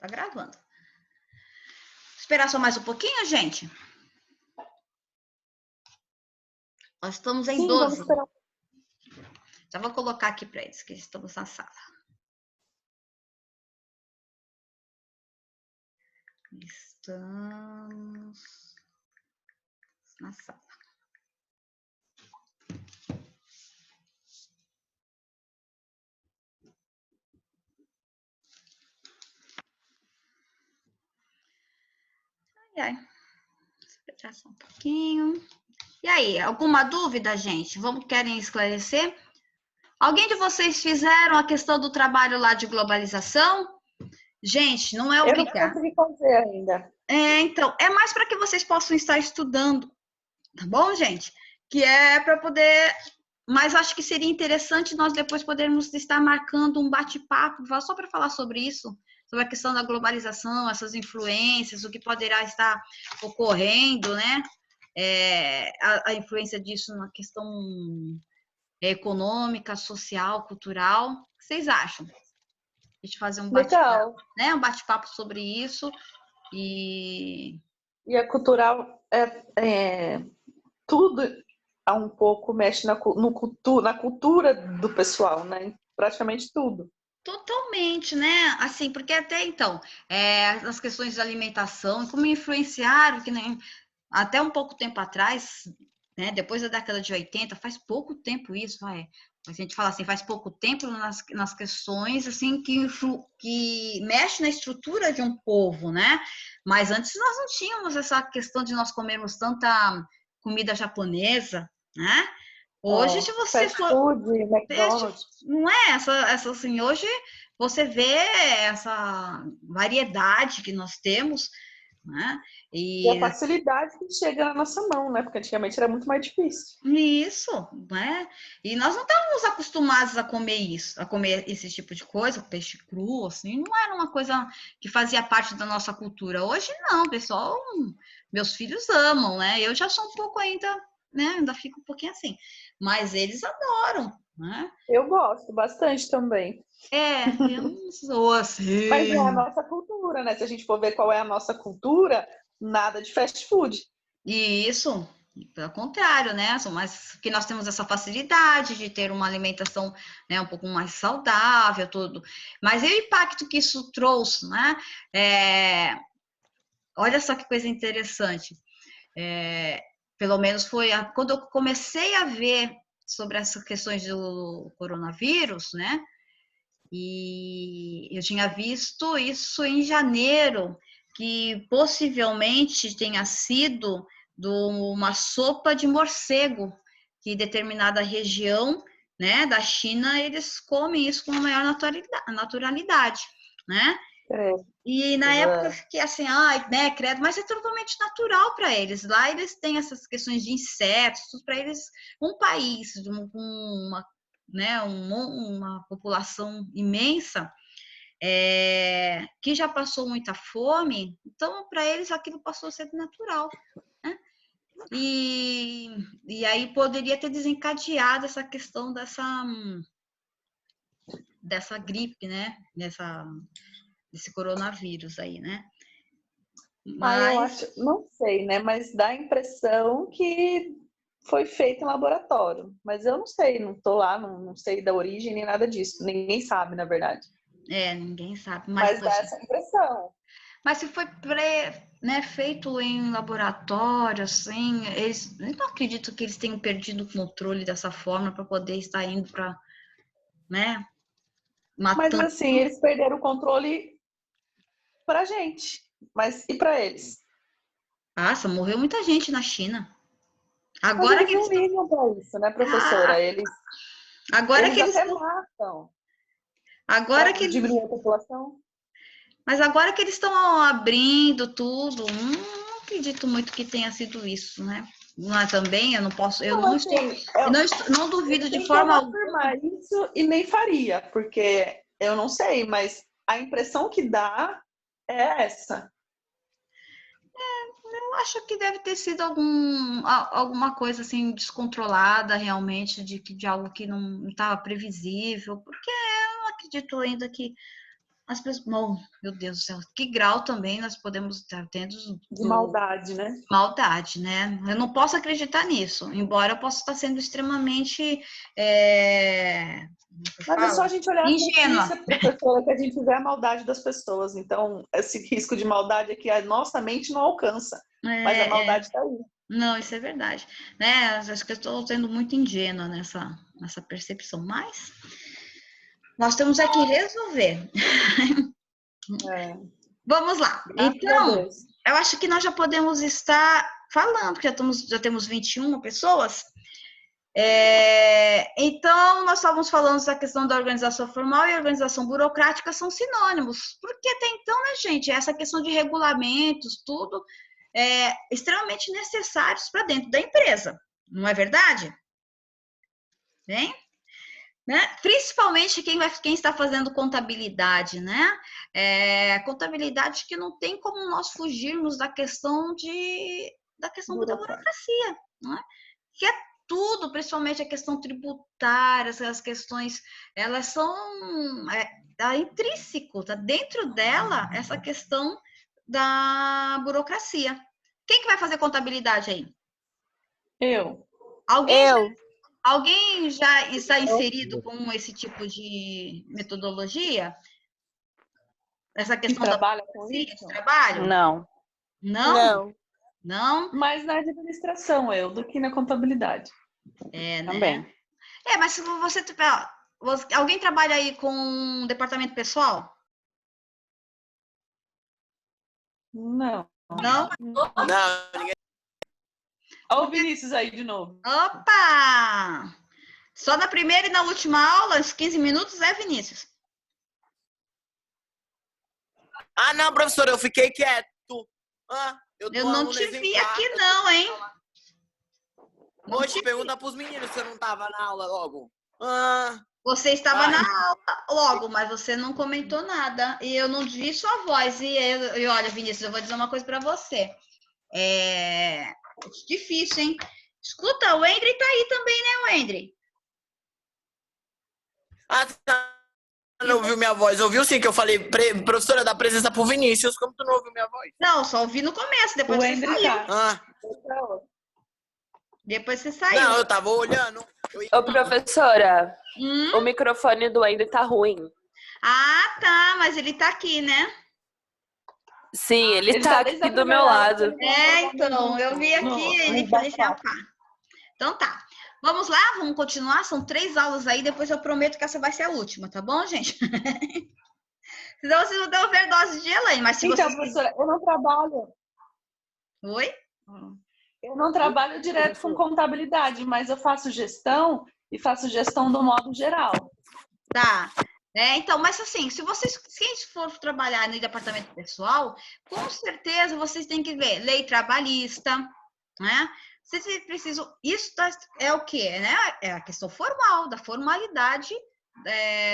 Tá gravando. Esperar só mais um pouquinho, gente? Nós estamos em 12. Vamos esperar. Já vou colocar aqui para eles, que estamos na sala. Estamos na sala. Ai, esperar só um pouquinho. E aí, alguma dúvida, gente? Querem esclarecer? Alguém de vocês fizeram a questão do trabalho lá de globalização? Gente, não é obrigado. Eu não consegui fazer ainda. Então, é mais para que vocês possam estar estudando, tá bom, gente? Que é para poder... Mas acho que seria interessante nós depois podermos estar marcando um bate-papo só para falar sobre isso, sobre a questão da globalização, essas influências, o que poderá estar ocorrendo, né? A influência disso na questão econômica, social, cultural. O que vocês acham? A gente fazer um bate-papo, né? Um bate-papo sobre isso e a cultural tudo um pouco mexe na cultura do pessoal, né? Praticamente tudo. Totalmente, né? Assim, porque até então, as questões de alimentação, como influenciaram, que nem até um pouco tempo atrás, né? Depois da década de 80, faz pouco tempo isso, a gente fala assim, faz pouco tempo nas questões assim que mexe na estrutura de um povo, né? Mas antes nós não tínhamos essa questão de nós comermos tanta comida japonesa, né? Hoje, se você fast food, McDonald's. Não é essa assim, hoje você vê essa variedade que nós temos, né? E a facilidade que chega na nossa mão, né? Porque antigamente era muito mais difícil. Isso, né? E nós não estávamos acostumados a comer isso, a comer esse tipo de coisa, peixe cru, assim, não era uma coisa que fazia parte da nossa cultura. Hoje não, pessoal, meus filhos amam, né? Eu já sou um pouco ainda, né? Ainda fico um pouquinho assim, mas eles adoram, né? Eu gosto bastante também. Eu não sou assim. Mas é a nossa cultura, né? Se a gente for ver qual é a nossa cultura, nada de fast food. Isso, pelo contrário, né? Mas que nós temos essa facilidade de ter uma alimentação, né, um pouco mais saudável, tudo. Mas e o impacto que isso trouxe, né? Olha só que coisa interessante. Pelo menos foi quando eu comecei a ver sobre essas questões do coronavírus, né? E eu tinha visto isso em janeiro, que possivelmente tenha sido de uma sopa de morcego, que em determinada região, né, da China, eles comem isso com a maior naturalidade, né? E na época eu fiquei assim, né, credo, mas é totalmente natural para eles. Lá eles têm essas questões de insetos, tudo para eles, um país com uma, né, uma população imensa, que já passou muita fome, então para eles aquilo passou a ser natural, né? E aí poderia ter desencadeado essa questão dessa gripe, né? Desse coronavírus aí, né? Mas eu acho, não sei, né? Mas dá a impressão que foi feito em laboratório. Mas eu não sei, não tô lá, não sei da origem nem nada disso. Ninguém sabe, na verdade. Ninguém sabe. Mas dá essa impressão. Mas se foi né, feito em laboratório, assim, eu não acredito que eles tenham perdido o controle dessa forma para poder estar indo para, né, matando. Mas assim, eles perderam o controle pra gente. Mas e para eles? Nossa, morreu muita gente na China. Agora que eles não ligam para isso, né, professora? Eles até matam. Agora que diminuir a população. Mas agora que eles estão abrindo tudo, não acredito muito que tenha sido isso, né? Mas também eu não posso, não duvido de forma alguma. Afirmar isso e nem faria, porque eu não sei, mas a impressão que dá é essa. Eu acho que deve ter sido alguma coisa assim descontrolada realmente, de algo que não estava previsível, porque eu não acredito ainda que as pessoas, meu Deus do céu, que grau também nós podemos estar tendo de maldade, né? Maldade, né? Eu não posso acreditar nisso, embora eu possa estar sendo extremamente mas é só a gente olhar ingênua. A notícia, professora, que a gente vê a maldade das pessoas. Então, esse risco de maldade é que a nossa mente não alcança, mas a maldade está aí. Não, isso é verdade. Né? Acho que eu estou sendo muito ingênua nessa percepção, mas nós temos aqui resolver. Vamos lá. Então, eu acho que nós já podemos estar falando, que já temos 21 pessoas. Então, nós estávamos falando da questão da organização formal e organização burocrática são sinônimos. Porque até então, né, gente, essa questão de regulamentos, tudo, extremamente necessários para dentro da empresa. Não é verdade? Bem? Né? Principalmente quem está fazendo contabilidade, né? Contabilidade que não tem como nós fugirmos da questão da burocracia, né? Que é tudo, principalmente a questão tributária, essas questões, elas são tá intrínseco, tá dentro dela essa questão da burocracia. Quem que vai fazer contabilidade aí? Eu. Alguém já está inserido com esse tipo de metodologia? Essa questão da trabalha com isso? Trabalho? Não. Não? Não? Mais na administração, do que na contabilidade. Também. Né? Mas se você... Alguém trabalha aí com departamento pessoal? Não. Não? Não, ninguém. Olha o Vinícius aí de novo. Opa! Só na primeira e na última aula, uns 15 minutos, Vinícius? Ah, não, professora, eu fiquei quieto. Eu não te vi aqui não, hein? Hoje, pergunta pros meninos se eu não tava na aula logo. Você estava na aula logo, mas você não comentou nada. E eu não vi sua voz. E olha, Vinícius, eu vou dizer uma coisa para você. É difícil, hein? Escuta, o Endry tá aí também, né, o Endry? Tá. Não ouviu minha voz. Ouviu sim que eu falei, professora, dá presença pro Vinícius. Como tu não ouviu minha voz? Não, só ouvi no começo, depois você saiu. Depois você saiu. Não, eu tava olhando. Ô, professora, o microfone do Andrew tá ruim. Ah, tá, mas ele tá aqui, né? Sim, ele tá aqui do meu lado. Então, eu vi aqui, ele falei, então tá. Vamos lá, vamos continuar. São 3 aulas aí, depois eu prometo que essa vai ser a última, tá bom, gente? Senão vocês vão ter overdose de Elaine, mas se então, professora, eu não trabalho. Oi? Eu não trabalho direto com contabilidade, mas eu faço gestão e faço gestão do modo geral. Tá. Então, mas assim, se quem for trabalhar no departamento pessoal, com certeza vocês têm que ver lei trabalhista, né? Vocês precisam. Isso é o quê? Né? É a questão formal, da formalidade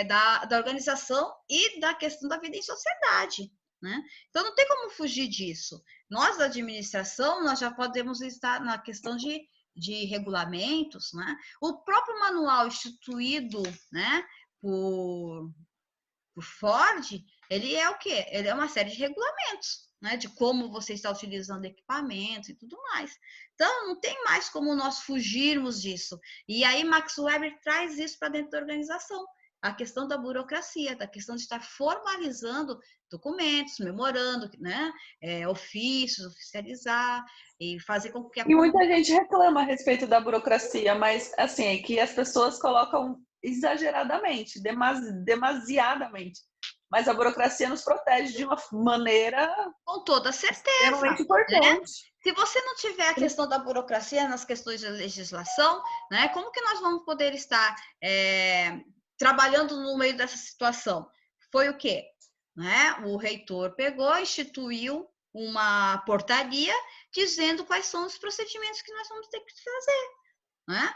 da organização e da questão da vida em sociedade. Né? Então, não tem como fugir disso. Nós, da administração, nós já podemos estar na questão de regulamentos. Né? O próprio manual instituído, né, por Ford, ele é o quê? Ele é uma série de regulamentos. Né, de como você está utilizando equipamentos e tudo mais. Então, não tem mais como nós fugirmos disso. E aí, Max Weber traz isso para dentro da organização. A questão da burocracia, da questão de estar formalizando documentos, memorando, né, ofícios, oficializar e fazer com que... E muita gente reclama a respeito da burocracia, mas, assim, é que as pessoas colocam exageradamente, demasiadamente. Mas a burocracia nos protege de uma maneira... Com toda certeza. Extremamente importante. Né? Se você não tiver a questão da burocracia nas questões de legislação, né, como que nós vamos poder estar trabalhando no meio dessa situação? Foi o quê? Né? O reitor pegou, instituiu uma portaria dizendo quais são os procedimentos que nós vamos ter que fazer. Né?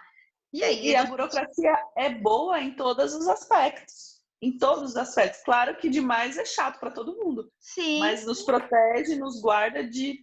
E a burocracia é boa em todos os aspectos. Em todos os aspectos. Claro que demais é chato para todo mundo. Sim. Mas nos protege, nos guarda de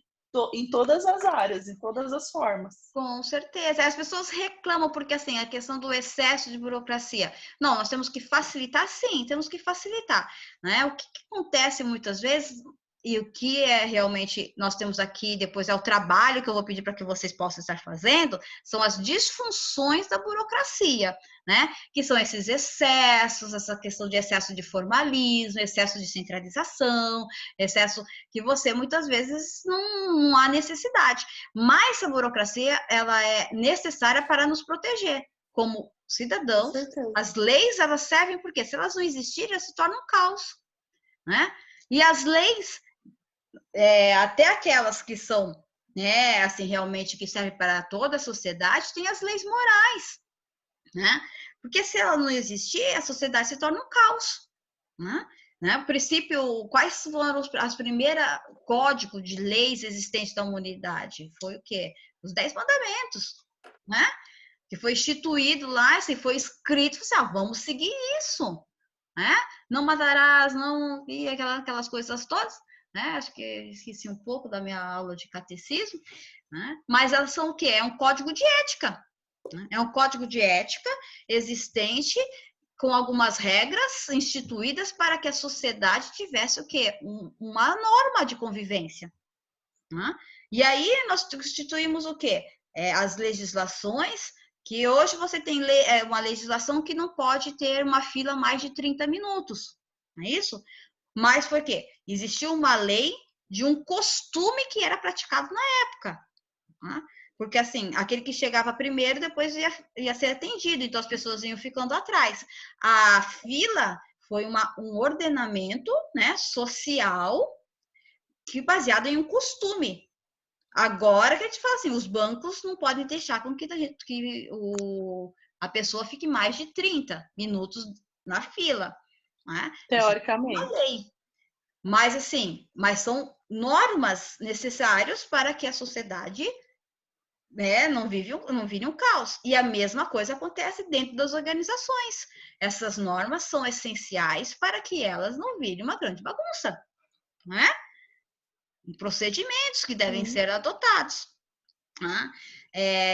em todas as áreas, em todas as formas. Com certeza. As pessoas reclamam porque, assim, a questão do excesso de burocracia. Não, nós temos que facilitar, sim, temos que facilitar, né? O que acontece muitas vezes, e o que é realmente nós temos aqui, depois é o trabalho que eu vou pedir para que vocês possam estar fazendo, são as disfunções da burocracia, né? Que são esses excessos, essa questão de excesso de formalismo, excesso de centralização, excesso que você muitas vezes não há necessidade. Mas a burocracia, ela é necessária para nos proteger como cidadãos. As leis, elas servem porque se elas não existirem, elas se tornam um caos, né? E as leis, até aquelas que são, né, assim, realmente que servem para toda a sociedade, tem as leis morais, né? Porque se ela não existir, a sociedade se torna um caos, né? O princípio, quais foram as primeiras códigos de leis existentes da humanidade? Foi o quê? Os 10 mandamentos, né? Que foi instituído lá, assim, foi escrito, assim, vamos seguir isso, né? Não matarás, não, e aquelas coisas todas, né? Acho que esqueci um pouco da minha aula de catecismo, né? Mas elas são o quê? É um código de ética, né? É um código de ética existente com algumas regras instituídas para que a sociedade tivesse o quê? Uma norma de convivência, né? E aí nós instituímos o quê? As legislações, que hoje você tem uma legislação que não pode ter uma fila mais de 30 minutos, não é isso? Mas foi o quê? Existiu uma lei de um costume que era praticado na época, né? Porque, assim, aquele que chegava primeiro, depois ia ser atendido, então as pessoas iam ficando atrás. A fila foi um ordenamento, né, social que baseado em um costume. Agora que a gente fala assim, os bancos não podem deixar com que a pessoa fique mais de 30 minutos na fila, né? Teoricamente. Isso é uma lei. Mas, assim, são normas necessárias para que a sociedade, né, não vire um caos. E a mesma coisa acontece dentro das organizações. Essas normas são essenciais para que elas não virem uma grande bagunça, né? Procedimentos que devem ser adotados. Né?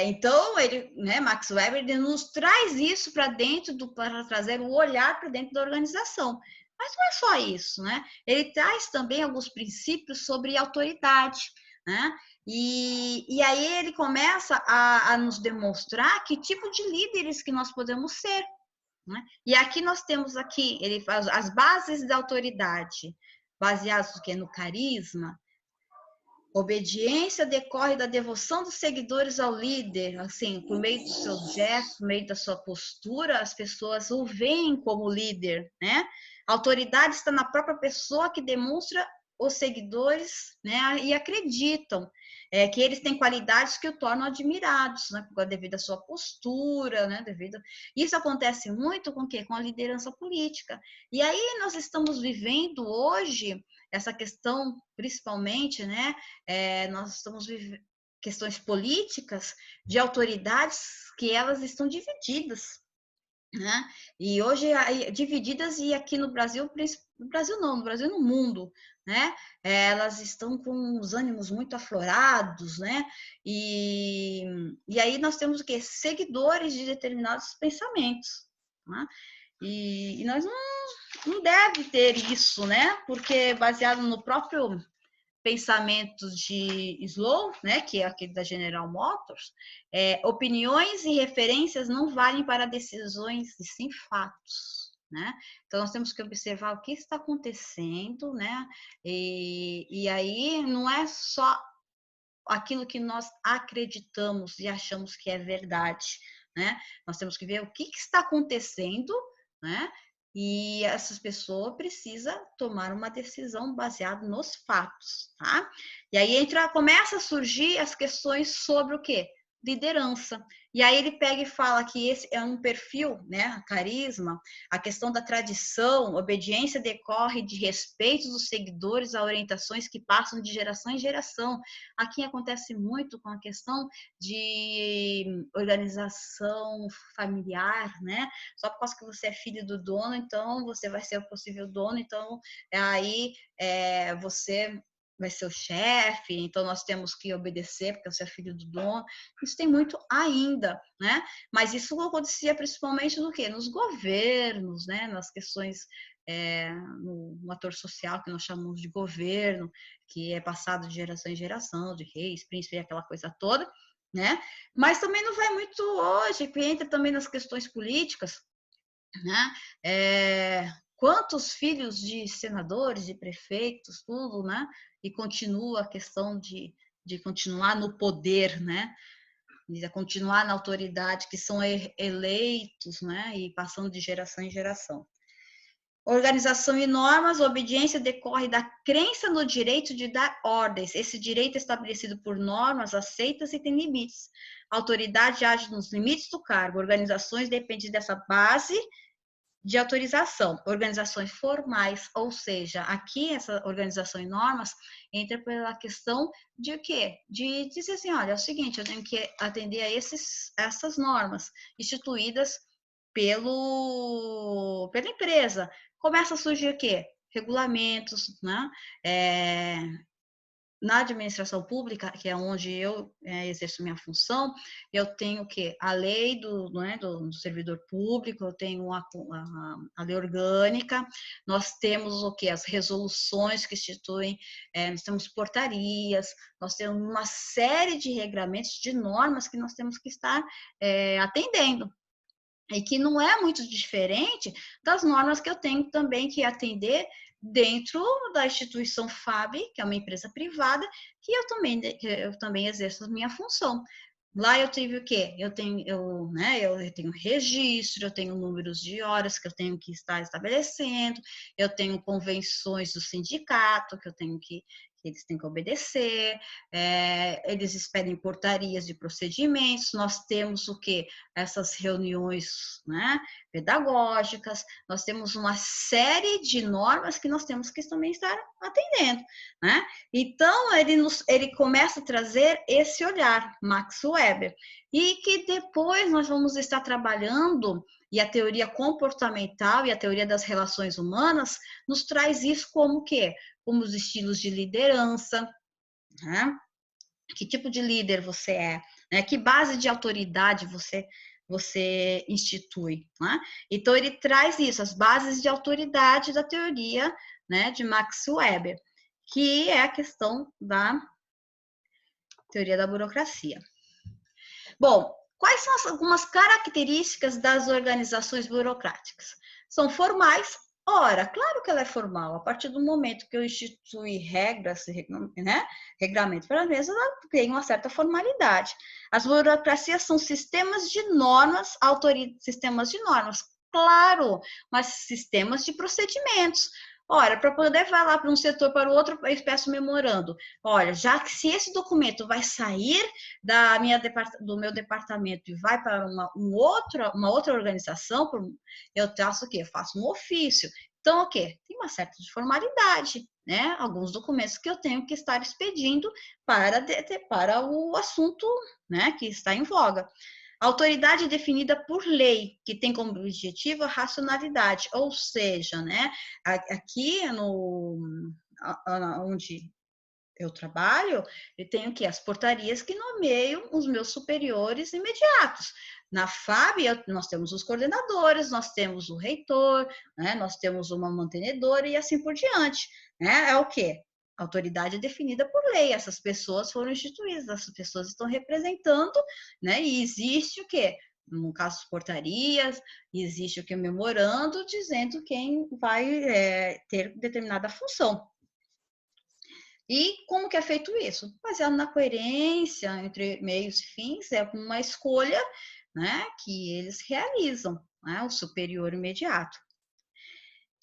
Então, né, Max Weber, ele nos traz isso para trazer o olhar para dentro da organização. Mas não é só isso, né? Ele traz também alguns princípios sobre autoridade, né? E aí ele começa a nos demonstrar que tipo de líderes que nós podemos ser, né? E aqui nós temos ele faz as bases da autoridade, baseadas no carisma. Obediência decorre da devoção dos seguidores ao líder, assim, por meio dos seus gestos, por meio da sua postura, as pessoas o veem como líder, né? A autoridade está na própria pessoa que demonstra os seguidores, né? E acreditam que eles têm qualidades que o tornam admirados, né? Devido à sua postura, né? Isso acontece muito com o quê? Com a liderança política. E aí nós estamos vivendo hoje essa questão, principalmente, né? Nós estamos vivendo questões políticas de autoridades que elas estão divididas, né? E hoje divididas, e aqui no Brasil não, no Brasil e no mundo, né? Elas estão com os ânimos muito aflorados, né? E aí nós temos o quê? Seguidores de determinados pensamentos, né? E nós não deve ter isso, né? Porque baseado no próprio pensamento de Slow, né, que é aquele da General Motors, opiniões e referências não valem para decisões e sim fatos, né? Então nós temos que observar o que está acontecendo, né? E aí não é só aquilo que nós acreditamos e achamos que é verdade, né? Nós temos que ver o que está acontecendo, né? E essas pessoas precisam tomar uma decisão baseada nos fatos, tá? E aí começa a surgir as questões sobre o quê? Liderança. E aí ele pega e fala que esse é um perfil, né? Carisma, a questão da tradição, obediência decorre de respeito dos seguidores a orientações que passam de geração em geração. Aqui acontece muito com a questão de organização familiar, né? Só por causa que você é filho do dono, então você vai ser o possível dono, então aí você vai ser o chefe, então nós temos que obedecer, porque você é filho do dono. Isso tem muito ainda, né? Mas isso acontecia principalmente no quê? Nos governos, né? Nas questões, no ator social, que nós chamamos de governo, que é passado de geração em geração, de reis, príncipe, aquela coisa toda, né? Mas também não vai muito hoje, que entra também nas questões políticas, né? Quantos filhos de senadores, de prefeitos, tudo, né? E continua a questão de continuar no poder, né? De continuar na autoridade, que são eleitos, né? E passando de geração em geração. Organização e normas, obediência decorre da crença no direito de dar ordens. Esse direito é estabelecido por normas aceitas e tem limites. A autoridade age nos limites do cargo. Organizações dependem dessa base de autorização, organizações formais, ou seja, aqui essa organização e normas entra pela questão de o quê? De dizer assim, olha, é o seguinte, eu tenho que atender a essas normas instituídas pela empresa. Começa a surgir o quê? Regulamentos, né? Na administração pública, que é onde eu exerço minha função, eu tenho o quê? A lei do servidor público, eu tenho a lei orgânica, nós temos o quê? As resoluções que instituem, nós temos portarias, nós temos uma série de regramentos, de normas que nós temos que estar atendendo. E que não é muito diferente das normas que eu tenho também que atender dentro da instituição FAB, que é uma empresa privada, que eu também exerço a minha função. Lá eu tive o quê? Eu tenho registro, eu tenho números de horas que eu tenho que estar estabelecendo, eu tenho convenções do sindicato que eu tenho que eles têm que obedecer, eles expedem portarias de procedimentos, nós temos o quê? Essas reuniões, né, pedagógicas, nós temos uma série de normas que nós temos que também estar atendendo, né? Então, ele começa a trazer esse olhar, Max Weber, e que depois nós vamos estar trabalhando, e a teoria comportamental e a teoria das relações humanas nos traz isso como o quê? Como os estilos de liderança, né? Que tipo de líder você é, né? Que base de autoridade você institui, né? Então ele traz isso, as bases de autoridade da teoria, né, de Max Weber, que é a questão da teoria da burocracia. Bom, quais são algumas características das organizações burocráticas? São formais. Ora, claro que ela é formal. A partir do momento que eu institui regras, né, regulamento para a mesa, ela tem uma certa formalidade. As burocracias são sistemas de normas, sistemas de normas, claro, mas sistemas de procedimentos. Ora, para poder falar para um setor para o outro, eu peço memorando. Olha, já que se esse documento vai sair do meu departamento e vai para uma outra organização, eu traço o quê? Eu faço um ofício. Então, o quê? Tem uma certa formalidade, né? Alguns documentos que eu tenho que estar expedindo para o assunto, né, que está em voga. A autoridade é definida por lei, que tem como objetivo a racionalidade, ou seja, né, aqui onde eu trabalho, eu tenho que as portarias que nomeiam os meus superiores imediatos. Na FAB, nós temos os coordenadores, nós temos o reitor, né, nós temos uma mantenedora e assim por diante. Né? É o quê? A autoridade é definida por lei, essas pessoas foram instituídas, essas pessoas estão representando, né? E existe o quê? No caso, portarias, existe o que? Memorando, dizendo quem vai ter determinada função. E como que é feito isso? Baseado na coerência entre meios e fins, é uma escolha, né, que eles realizam, né, o superior imediato.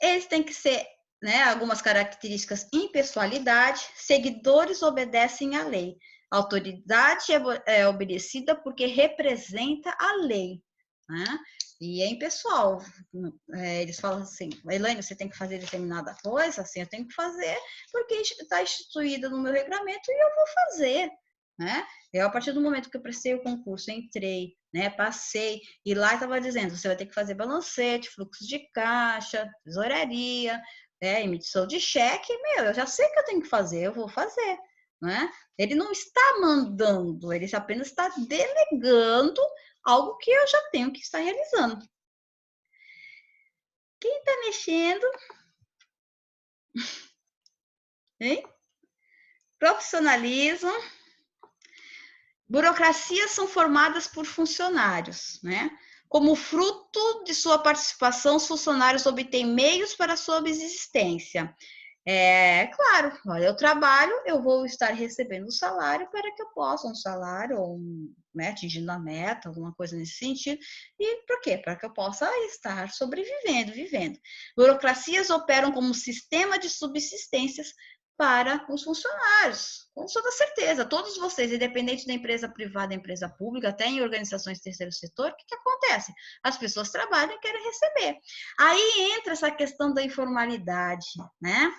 Eles têm que ser, né, algumas características: impessoalidade, seguidores obedecem à lei, a autoridade é obedecida porque representa a lei, né? E é impessoal. Eles falam assim, Elaine, você tem que fazer determinada coisa, assim, eu tenho que fazer porque está instituída no meu regulamento e eu vou fazer, né? Eu, a partir do momento que eu prestei o concurso, entrei, né, passei, e lá estava dizendo, você vai ter que fazer balancete, fluxo de caixa, tesouraria, emissão de cheque, eu já sei que eu tenho que fazer, eu vou fazer, né? Ele não está mandando, ele apenas está delegando algo que eu já tenho que estar realizando. Quem está mexendo? Hein? Profissionalismo. Burocracias são formadas por funcionários, né? Como fruto de sua participação, os funcionários obtêm meios para a sua subsistência. Claro, olha, eu trabalho, eu vou estar recebendo um salário para que eu possa, um salário, ou né, atingindo a meta, alguma coisa nesse sentido. E por quê? Para que eu possa estar sobrevivendo, vivendo. Burocracias operam como um sistema de subsistências para os funcionários, com toda certeza. Todos vocês, independente da empresa privada, empresa pública, até em organizações do terceiro setor, o que acontece? As pessoas trabalham e querem receber. Aí entra essa questão da informalidade, né?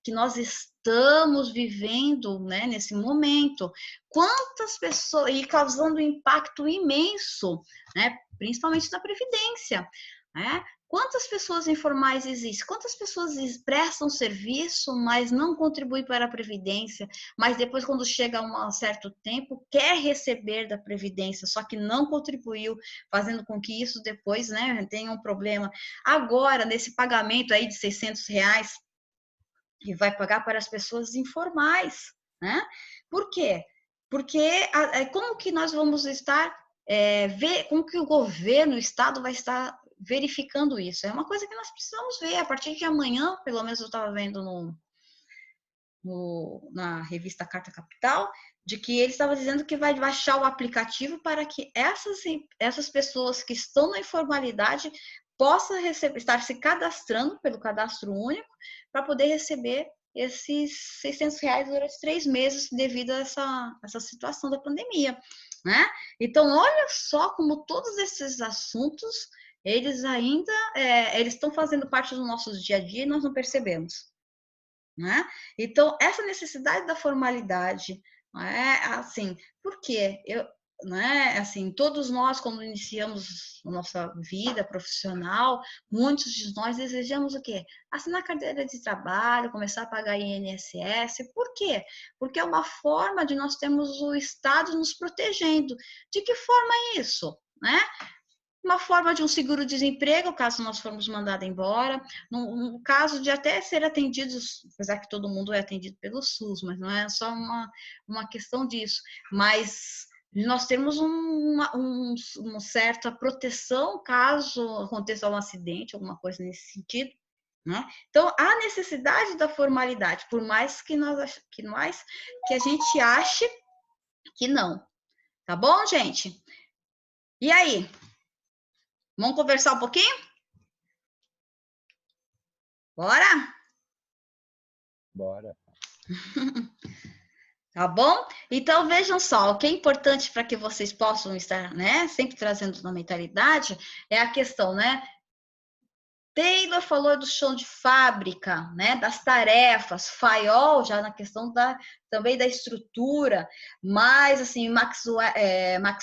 Que nós estamos vivendo, né, nesse momento. Quantas pessoas, e causando um impacto imenso, né, principalmente na Previdência, né? Quantas pessoas informais existem? Quantas pessoas prestam serviço, mas não contribuem para a Previdência, mas depois, quando chega a um certo tempo, quer receber da Previdência, só que não contribuiu, fazendo com que isso depois, né, tenha um problema. Agora, nesse pagamento aí de R$600, que vai pagar para as pessoas informais, né? Por quê? Porque como que nós vamos estar, como que o governo, o Estado vai estar verificando isso? É uma coisa que nós precisamos ver. A partir de amanhã, pelo menos eu estava vendo na revista Carta Capital, de que ele estava dizendo que vai baixar o aplicativo para que essas pessoas que estão na informalidade possam estar se cadastrando pelo cadastro único para poder receber esses R$600 durante 3 meses devido a essa situação da pandemia, né? Então, olha só como todos esses assuntos, eles ainda eles estão fazendo parte do nosso dia a dia e nós não percebemos, né? Então, essa necessidade da formalidade, assim, por quê? Assim, todos nós, quando iniciamos a nossa vida profissional, muitos de nós desejamos o quê? Assinar carteira de trabalho, começar a pagar INSS. Por quê? Porque é uma forma de nós termos o Estado nos protegendo. De que forma é isso? Né? Uma forma de um seguro-desemprego, caso nós formos mandados embora, no caso de até ser atendidos, apesar que todo mundo é atendido pelo SUS, mas não é só uma questão disso, mas nós temos uma certa proteção caso aconteça um acidente, alguma coisa nesse sentido, né? Então, a necessidade da formalidade, por mais que a gente ache que não. Tá bom, gente? E aí? Vamos conversar um pouquinho? Bora? Bora. Tá bom? Então, vejam só, o que é importante para que vocês possam estar, né, sempre trazendo na mentalidade, é a questão, né? Taylor falou do chão de fábrica, né, das tarefas, Fayol já na questão também da estrutura, mas assim, Max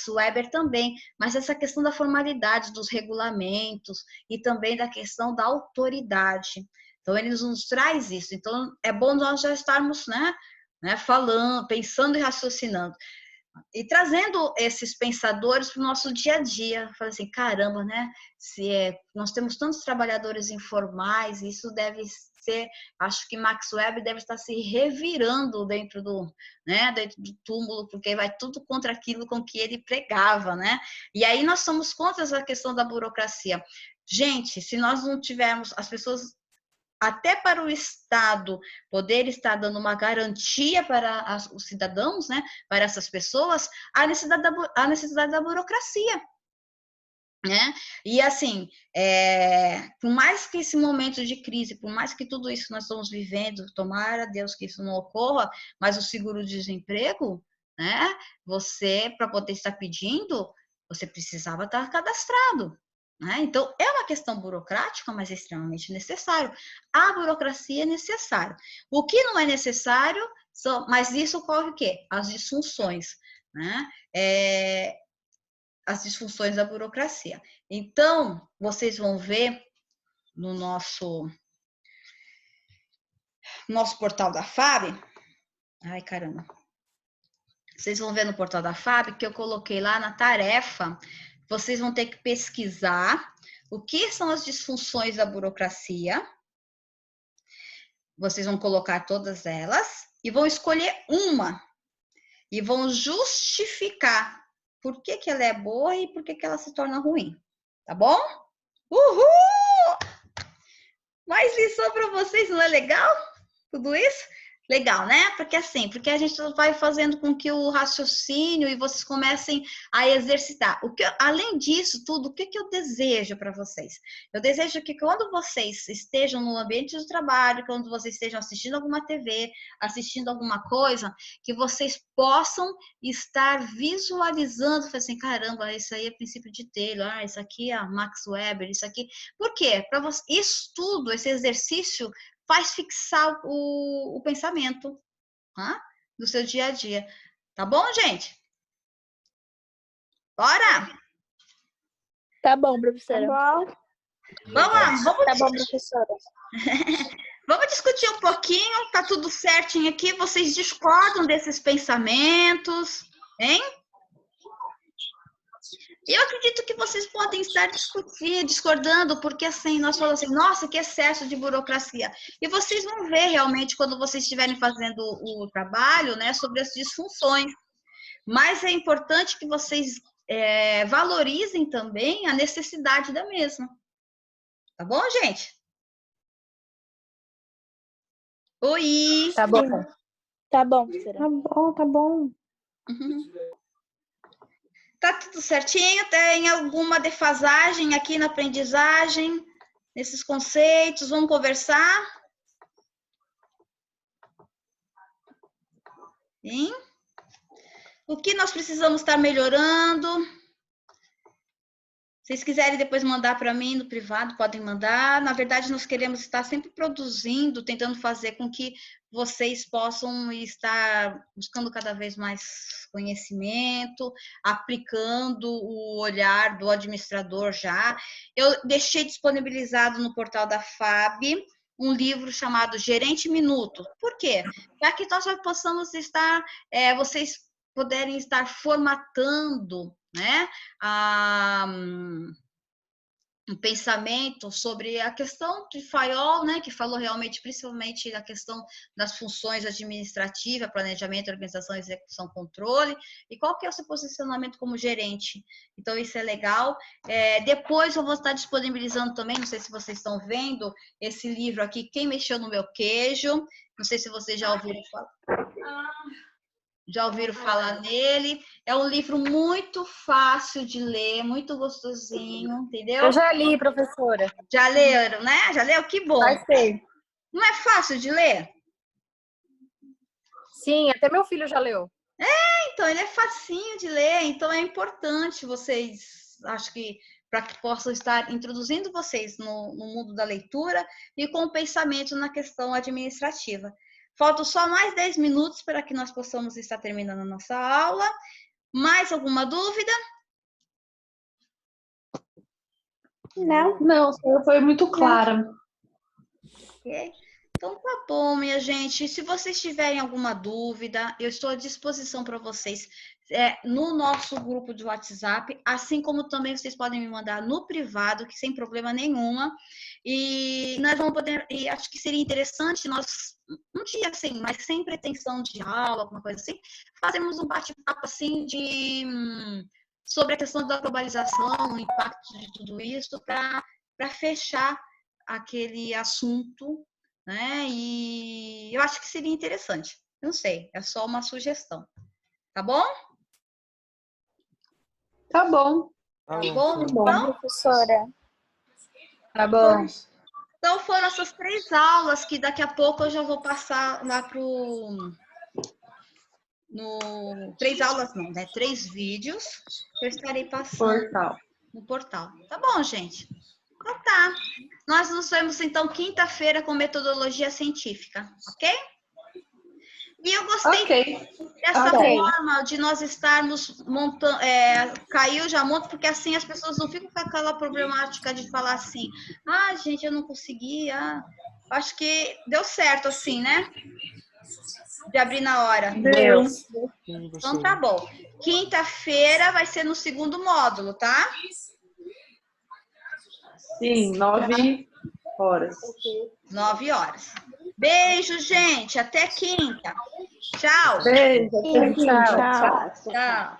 Weber também, mas essa questão da formalidade dos regulamentos e também da questão da autoridade. Então, ele nos traz isso. Então, é bom nós já estarmos, né, falando, pensando e raciocinando. E trazendo esses pensadores para o nosso dia a dia. Falei assim, caramba, né? Nós temos tantos trabalhadores informais, isso deve ser, acho que Max Weber deve estar se revirando dentro do túmulo, porque vai tudo contra aquilo com que ele pregava, né? E aí nós somos contra essa questão da burocracia. Gente, se nós não tivermos as pessoas, até para o Estado poder estar dando uma garantia para os cidadãos, né, para essas pessoas, a necessidade da burocracia. Né? E assim, por mais que esse momento de crise, por mais que tudo isso que nós estamos vivendo, tomara a Deus que isso não ocorra, mas o seguro-desemprego, né, você, para poder estar pedindo, você precisava estar cadastrado. Né? Então, é uma questão burocrática, mas é extremamente necessário. A burocracia é necessária. O que não é necessário, mas isso ocorre o quê? As disfunções, né? As disfunções da burocracia. Então, vocês vão ver no nosso nosso portal da FAB. Ai, caramba. Vocês vão ver no portal da FAB que eu coloquei lá na tarefa. Vocês vão ter que pesquisar o que são as disfunções da burocracia. Vocês vão colocar todas elas e vão escolher uma. E vão justificar por que ela é boa e por que ela se torna ruim. Tá bom? Uhul! Mais lição para vocês, não é legal? Tudo isso? Legal, né? Porque assim, porque a gente vai fazendo com que o raciocínio e vocês comecem a exercitar. Além disso tudo, o que eu desejo para vocês? Eu desejo que quando vocês estejam no ambiente de trabalho, quando vocês estejam assistindo alguma TV, assistindo alguma coisa, que vocês possam estar visualizando, assim, caramba, isso aí é princípio de Taylor, isso aqui é Max Weber, isso aqui. Por quê? Para você, isso tudo, esse exercício faz fixar o pensamento, tá? Do seu dia a dia. Tá bom, gente? Bora? Tá bom, professora. Tá bom. Vamos lá, vamos Tá bom, professora. Vamos discutir um pouquinho, tá tudo certinho aqui? Vocês discordam desses pensamentos, hein? Eu acredito que vocês podem estar discordando, porque assim, nós falamos assim, nossa, que excesso de burocracia. E vocês vão ver realmente quando vocês estiverem fazendo o trabalho, né, sobre as disfunções. Mas é importante que vocês valorizem também a necessidade da mesma. Tá bom, gente? Oi! Tá bom. Tá bom, professora. Tá bom, tá bom. Uhum. Tá tudo certinho? Tem alguma defasagem aqui na aprendizagem, nesses conceitos? Vamos conversar? Sim? O que nós precisamos estar melhorando? Se vocês quiserem depois mandar para mim no privado, podem mandar. Na verdade, nós queremos estar sempre produzindo, tentando fazer com que vocês possam estar buscando cada vez mais conhecimento, aplicando o olhar do administrador já. Eu deixei disponibilizado no portal da FAB um livro chamado Gerente Minuto. Por quê? Para que nós possamos estar, vocês puderem estar formatando, né, um pensamento sobre a questão de FAIOL, né, que falou realmente, principalmente da questão das funções administrativas, planejamento, organização, execução, controle, e qual que é o seu posicionamento como gerente. Então, isso é legal. Depois eu vou estar disponibilizando também, não sei se vocês estão vendo, esse livro aqui, Quem Mexeu no Meu Queijo, não sei se vocês já ouviram falar. Já ouviram falar nele? É um livro muito fácil de ler, muito gostosinho, entendeu? Eu já li, professora. Já leram, né? Já leu? Que bom. Vai ser. Não é fácil de ler? Sim, até meu filho já leu. Então, ele é facinho de ler, então é importante vocês, acho que, para que possam estar introduzindo vocês no mundo da leitura e com o pensamento na questão administrativa. Faltam só mais 10 minutos para que nós possamos estar terminando a nossa aula. Mais alguma dúvida? Não, foi muito clara. Ok. Então, tá bom, minha gente. Se vocês tiverem alguma dúvida, eu estou à disposição para vocês no nosso grupo de WhatsApp, assim como também vocês podem me mandar no privado, que sem problema nenhuma. E nós vamos poder, e acho que seria interessante nós, um dia assim, mas sem pretensão de aula, alguma coisa assim, fazermos um bate-papo assim sobre a questão da globalização, o impacto de tudo isso, para fechar aquele assunto, né? E eu acho que seria interessante. Não sei, é só uma sugestão. Tá bom? Tá bom. Tá bom, Então, professora. Tá bom. Então foram essas 3 aulas que daqui a pouco eu já vou passar lá no 3 aulas não, né? 3 vídeos que eu estarei passando no portal. Tá bom, gente? Então tá. Nós nos vemos então quinta-feira com metodologia científica, ok? E eu gostei dessa forma de nós estarmos montando, caiu, já monto, porque assim as pessoas não ficam com aquela problemática de falar assim, gente, eu não consegui, Acho que deu certo assim, né? De abrir na hora. Deu. Então tá bom. Quinta-feira vai ser no segundo módulo, tá? Sim, 9 horas. 9 horas. Beijo, gente. Até quinta. Tchau. Beijo. Tchau. Tchau.